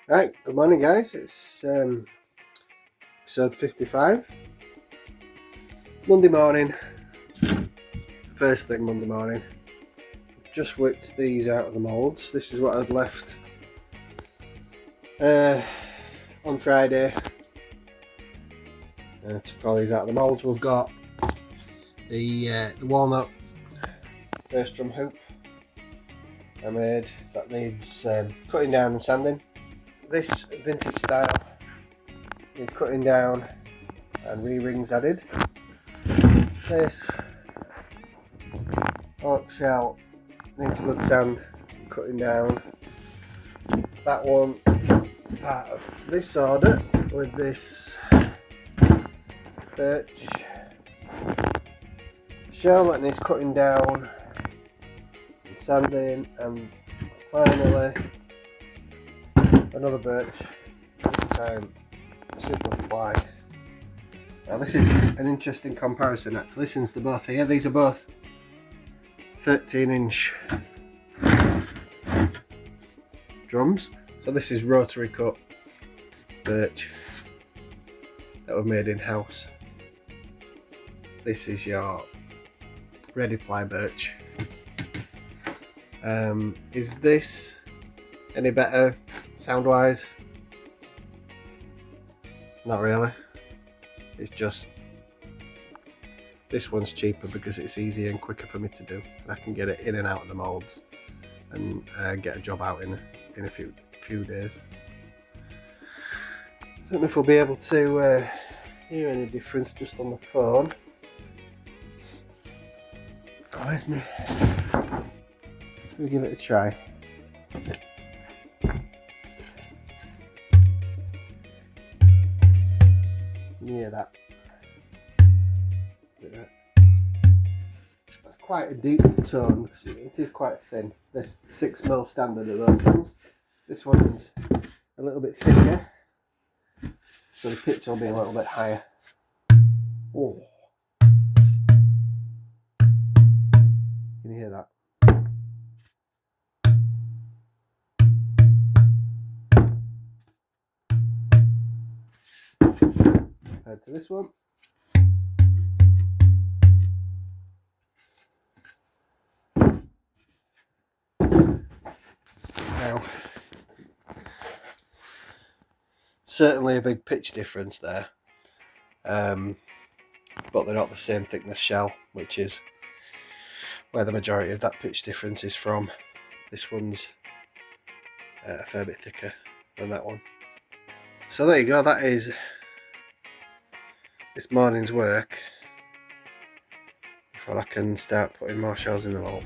Right, good morning guys, it's episode 55, Monday morning, first thing Monday morning. Just whipped these out of the moulds. This is what I'd left on Friday. Took all these out of the moulds. We've got the walnut burst drum hoop I made that needs cutting down and sanding. This vintage style needs cutting down and re-rings added. This oak shell needs a good sand, cutting down. That one is part of this order with this birch shell that needs cutting down and sanding, and finally another birch, this time super ply. Now this is an interesting comparison actually. Listen to both here. These are both 13-inch drums. So this is rotary cut birch that we've made in house. This is your ReadyPly Birch. Is this any better sound wise? Not really. It's just this one's cheaper because it's easier and quicker for me to do, and I can get it in and out of the moulds and get a job out in a few days. I don't know if we'll be able to hear any difference just on the phone. Where's me? We'll give it a try. Can you hear that? That's quite a deep tone because it is quite thin. This 6mm standard of those ones. This one's a little bit thicker, so the pitch will be a little bit higher. Oh. Can you hear that? Compared to this one. Now, certainly a big pitch difference there, but they're not the same thickness shell, which is where the majority of that pitch difference is from. This one's a fair bit thicker than that one. So there you go, that is this morning's work before I can start putting more shells in the mould.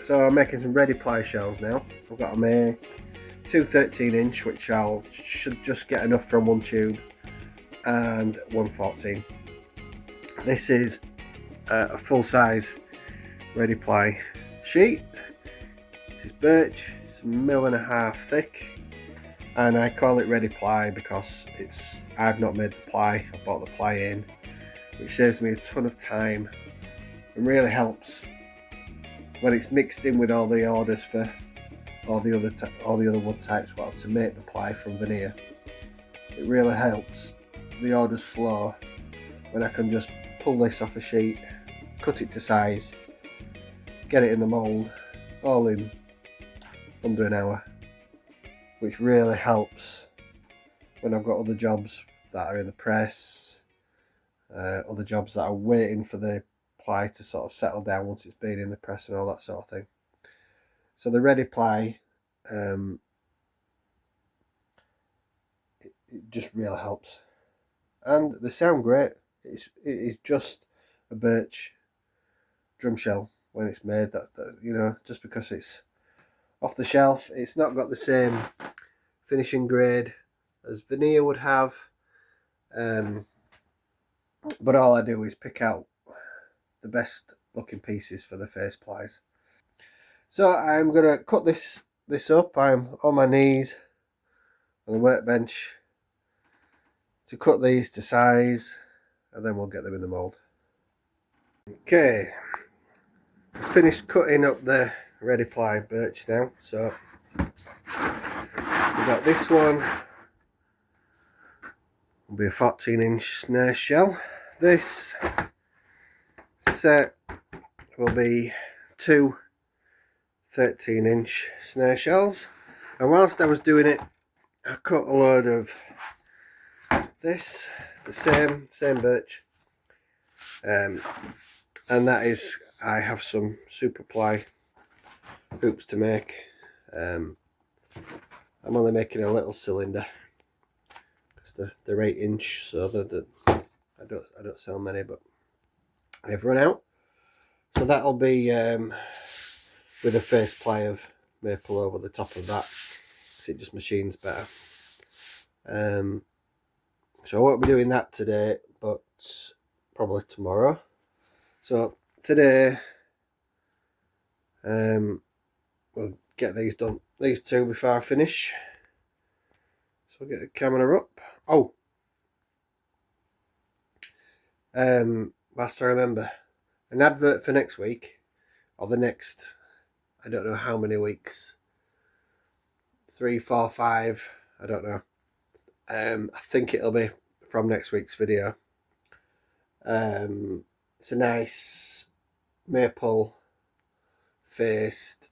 So I'm making some ReadyPly shells now. I've got a two 13-inch, which should just get enough from one tube, and one 14. This is a full-size ReadyPly sheet. This is birch. It's 1.5mm thick, and I call it ReadyPly because I've not made the ply. I bought the ply in, which saves me a ton of time and really helps when it's mixed in with all the orders for all the other wood types what I have to make the ply from veneer. it really helps the orders flow when I can just pull this off a sheet, cut it to size, get it in the mould, all in under an hour, which really helps when I've got other jobs that are in the press, other jobs that are waiting for the ply to sort of settle down once it's been in the press and all that sort of thing. So the ReadyPly, it just really helps, and they sound great. It is just a birch drum shell when it's made. That you know, just because it's off the shelf, it's not got the same finishing grade as veneer would have, but all I do is pick out the best looking pieces for the face plies. So I'm gonna cut this up. I'm on my knees on the workbench to cut these to size, and then we'll get them in the mould. Okay, finished cutting up the ReadyPly birch now. So we've got this one, will be a 14-inch snare shell. This set will be two 13-inch snare shells, and whilst I was doing it, I cut a load of this, the same birch, and that is, I have some super ply hoops to make. I'm only making a little cylinder because they're 8-inch, so I don't sell many, but I've run out. So that'll be with a face ply of maple over the top of that, because it just machines better. So I won't be doing that today, but probably tomorrow. So today we'll get these done, these two, before I finish. So I'll get the camera up. Oh, whilst I remember, an advert for next week, or the next, I don't know how many weeks, 3, 4, 5, I don't know. I think it'll be from next week's video. It's a nice maple faced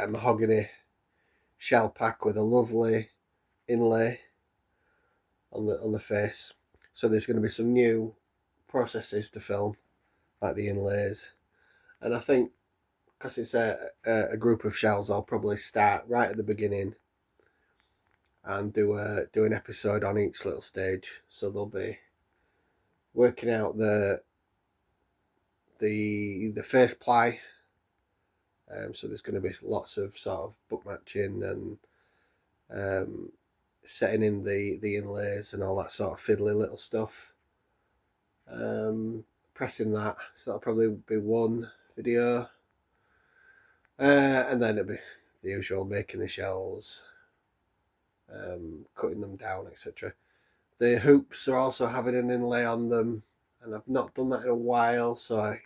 mahogany shell pack with a lovely inlay on the face. So there's going to be some new processes to film, like the inlays, and I think because it's a group of shells, I'll probably start right at the beginning and do an episode on each little stage. So they'll be working out the face ply. So there's going to be lots of sort of book matching and setting in the inlays and all that sort of fiddly little stuff. Pressing that, so that'll probably be one video, and then it'll be the usual, making the shells, cutting them down, etc. The hoops are also having an inlay on them, and I've not done that in a while, so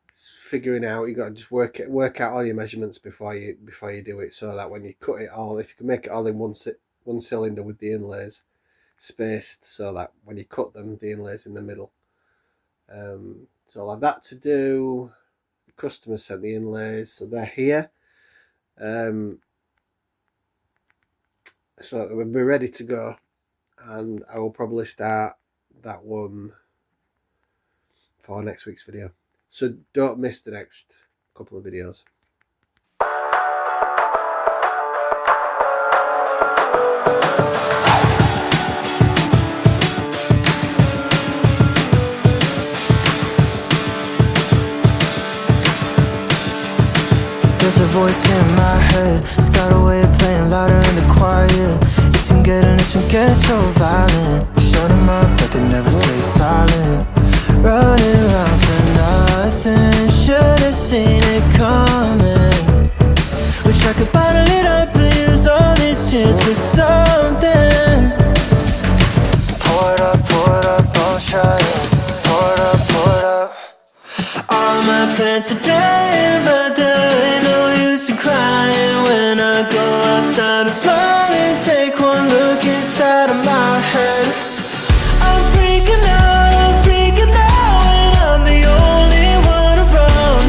it's figuring out. You got to just work out all your measurements before you do it, so that when you cut it all, if you can make it all in one cylinder with the inlays spaced, so that when you cut them, the inlays in the middle. So I'll have that to do. The customer sent the inlays, so they're here. So we'll be ready to go, and I will probably start that one for next week's video. So don't miss the next couple of videos. There's a voice in my head, it's got a way of playing louder in the quiet. It's been getting so violent. Shut them up, but they never stay silent. Running around for nothing, should've seen it coming. Wish I could bottle it up and use all these tears for something. Pour it up, I'm trying. Pour it up. All my plans are dying, but there ain't no use in crying when I go out. outside and smile and take one look inside of my head. I'm freaking out, and I'm the only one around.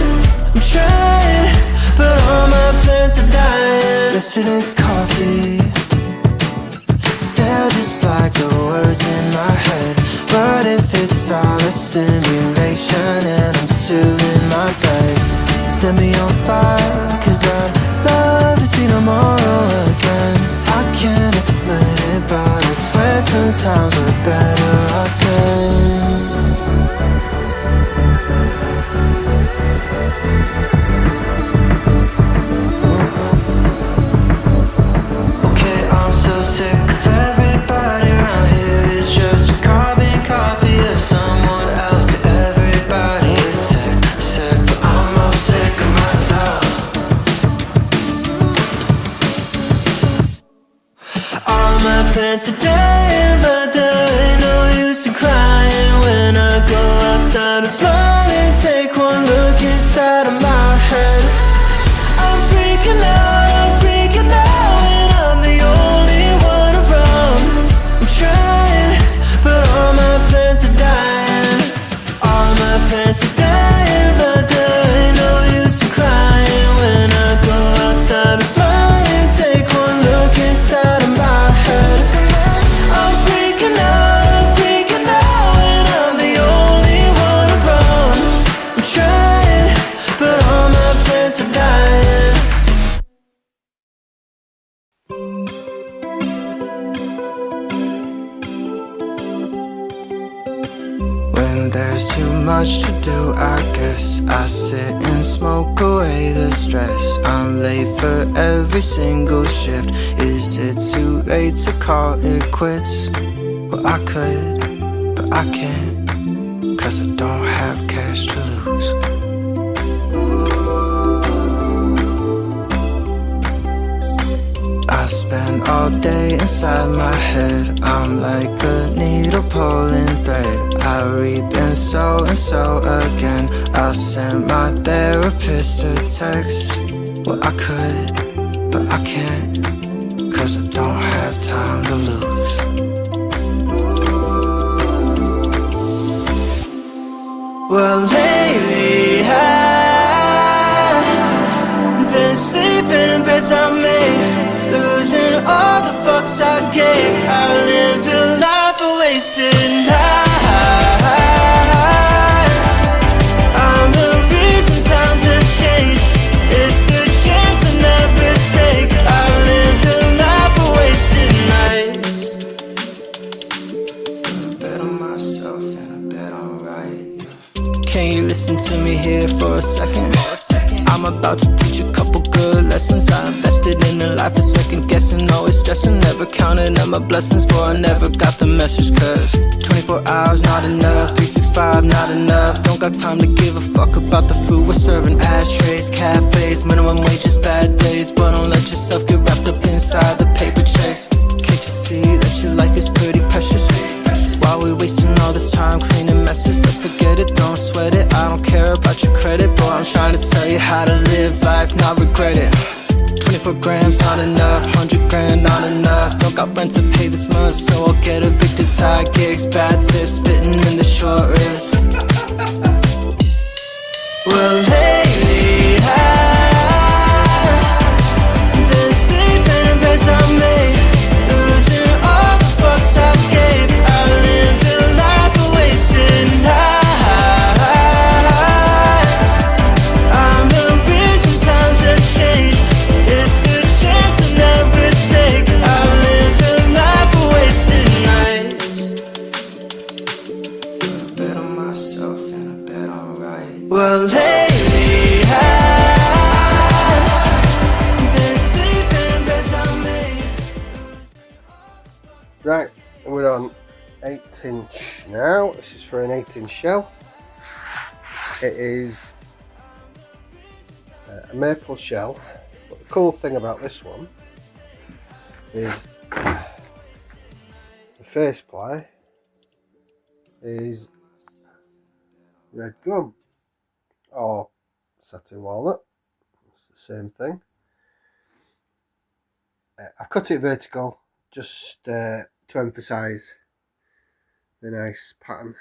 I'm trying, but all my plans are dying. Yesterday's coffee, still just like the words in my head. But if it's all a simulation and I'm still in my bed, set me on fire, cause I'd love to see tomorrow again. I can't explain it, but I swear sometimes we're better off dead. Okay, I'm so sick of everybody around here is just a carbon copy of someone else. Everybody is sick, but I'm all sick of myself. All my plans are dying, but there ain't no use in crying when I go outside and smile and take one look inside of my head. I'm freaking out, and I'm the only one around. I'm trying, but all my plans are dying. All my plans are dying, but there ain't no use in crying when I go outside and smile and take one look inside of my head. I'm freaking out, and I'm the only one around. I'm trying, but all my plans are dying. When there's too much to do, I guess I sit and smoke away the stress. I'm late for every single shift. Is it too late to call it quits? Well, I could, but I can't, cause I don't have cash to lose. I spend all day inside my head. I'm like a needle pulling thread. I reap and sow again. I'll send my therapist a text. Well, I could, but I can't, cause I don't have time to lose. Well, lately I've been sleeping in beds I made, losing all the fucks I gave. I lived a life of wasted nights. I'm the reason times have changed. It's the chance I never take. I lived a life of wasted nights. I bet on myself and I bet I'm right. Can you listen to me here for a second? I'm about to teach a couple good lessons. I invested in a life of second guessing, always stressing, never counting up my blessings. Boy, I never got the message, cause 24 hours not enough, 365 not enough. Don't got time to give a fuck about the food we're serving. Ashtrays, cafes, minimum wages, bad days. But don't let yourself get wrapped up inside the paper chase. Can't you see that your life is pretty precious? Why we wasting all this time cleaning messes? Let's forget it, don't sweat it. I don't care about your credit, boy, I'm trying to tell you how to live life, not regret it. 24 grams, not enough, 100 grand, not enough. Don't got rent to pay this month, so I'll get evicted. Side gigs, bad tips, spitting in the short ribs. Well, lately I've been sleeping in beds I made, losing all the fucks I gave. I lived a life of wasted nights. I'm the reason times have changed. It's the chance I never take. I lived a life of wasted nights. But I bet on myself and I bet I'm right. Well, lately I've been sleeping in beds I made. Right, we're on 8" now. This is for an 8" shell. It is a maple shell, but the cool thing about this one is the face ply is red gum or satin walnut. It's the same thing. I've cut it vertical just to emphasise the nice pattern.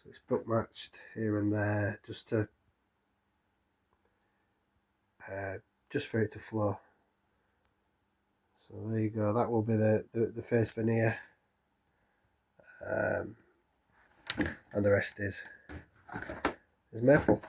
So it's book matched here and there, just to just for it to flow. So there you go. That will be the face veneer, and the rest is maple.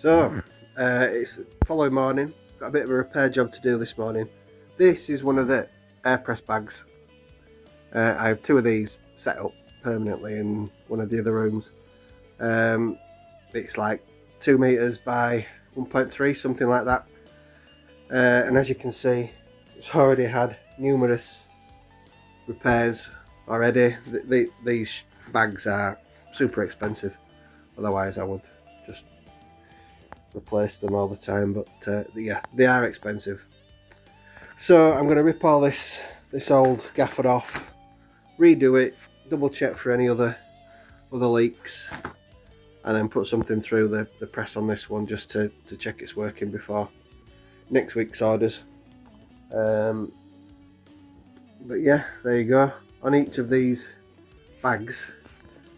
So it's the following morning. Got a bit of a repair job to do this morning. This is one of the air press bags. I have two of these set up permanently in one of the other rooms. It's like 2 meters by 1.3, something like that. And as you can see, it's already had numerous repairs already. These bags are super expensive. Otherwise, I would just replace them all the time, but yeah, they are expensive. So I'm going to rip all this old gaffer off, redo it, double check for any other leaks, and then put something through the press on this one just to check it's working before next week's orders. But yeah, there you go. On each of these bags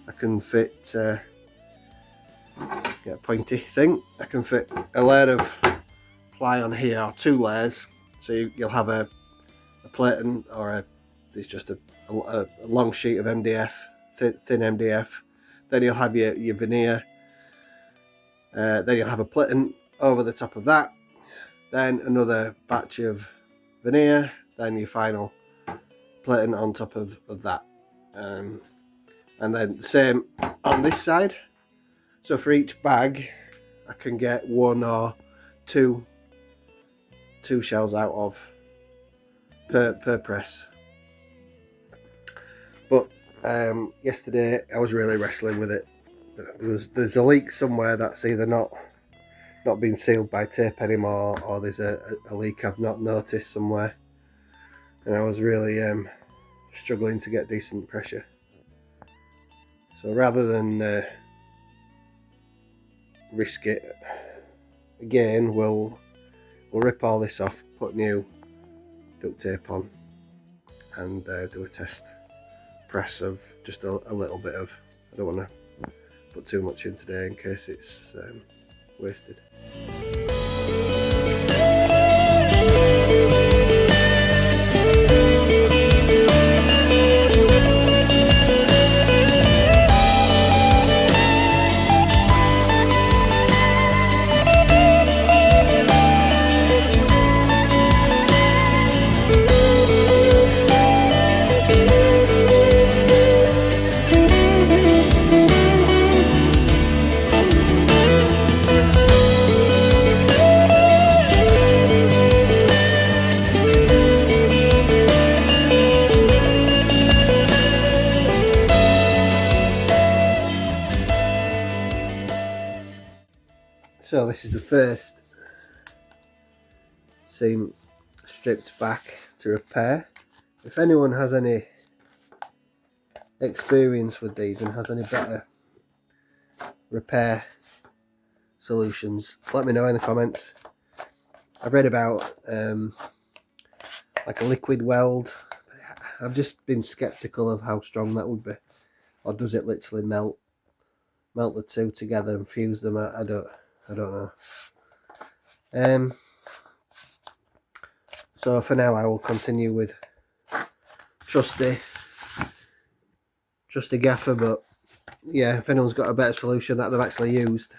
I can fit get a pointy thing. I can fit a layer of ply on here, or 2 layers, so you'll have a platen, or it's just a long sheet of MDF, thin MDF. Then you'll have your veneer, then you'll have a platen over the top of that, then another batch of veneer, then your final platen on top of that, and then same on this side. So for each bag I can get 1 or 2 shells out of per press. But yesterday I was really wrestling with it. There's a leak somewhere that's either not been sealed by tape anymore, or there's a leak I've not noticed somewhere, and I was really struggling to get decent pressure. So rather than risk it again, we'll rip all this off, put new duct tape on, and do a test press of just a little bit of, I don't want to put too much in today in case it's wasted. So this is the first seam stripped back to repair. If anyone has any experience with these and has any better repair solutions, let me know in the comments. I've read about like a liquid weld. I've just been skeptical of how strong that would be, or does it literally melt the two together and fuse them? I don't know. So for now I will continue with trusty gaffer, but yeah, if anyone's got a better solution that they've actually used,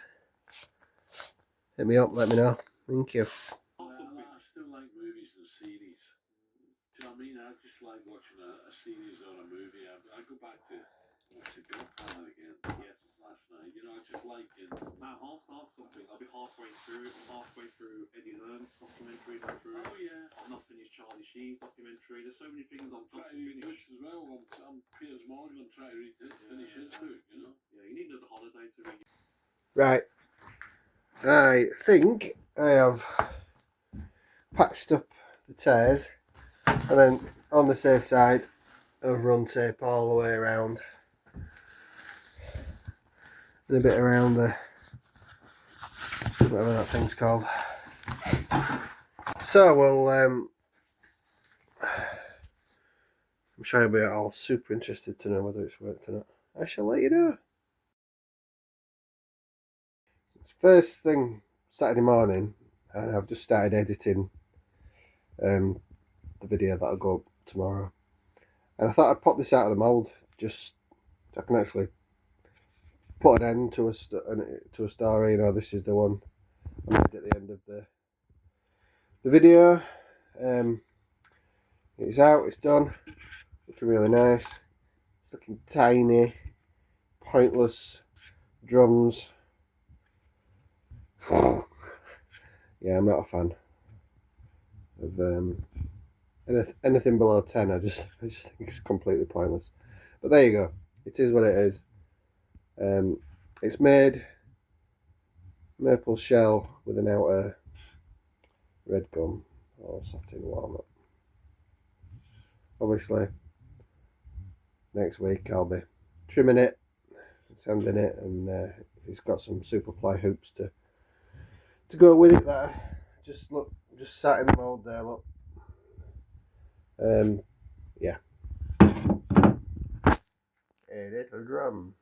hit me up, let me know. Thank you. I still like movies and series. Do you know what I mean? I just like watching a series or a movie. I go back to watching Godfather again. Yes, last night. You know, I just like it. Now, I'll start something. I'll be halfway through. I'm halfway through Eddie Hearn's documentary. Oh yeah. I've not finished Charlie Sheen's documentary. There's so many things I'm trying to Trying to finish. as well. I'm Piers Morgan. I'm trying to finish his book. You know. Yeah, you need another holiday to read. Right, I think I have patched up the tears, and then on the safe side I've run tape all the way around and a bit around the whatever that thing's called. So we'll I'm sure you'll be all super interested to know whether it's worked or not. I shall let you know. First thing Saturday morning, and I've just started editing the video that'll go up tomorrow, and I thought I'd pop this out of the mould just so I can actually put an end to a story. You know, this is the one I made at the end of the video. It's out, it's done, looking really nice. It's looking tiny, pointless drums. Yeah, I'm not a fan of anything below 10. I just think it's completely pointless. But there you go. It is what it is. It's made maple shell with an outer red gum or satin walnut. Obviously, next week I'll be trimming it, sanding it, and it's got some super ply hoops to go with it that I just sat in the mould there, look. Yeah. A little drum.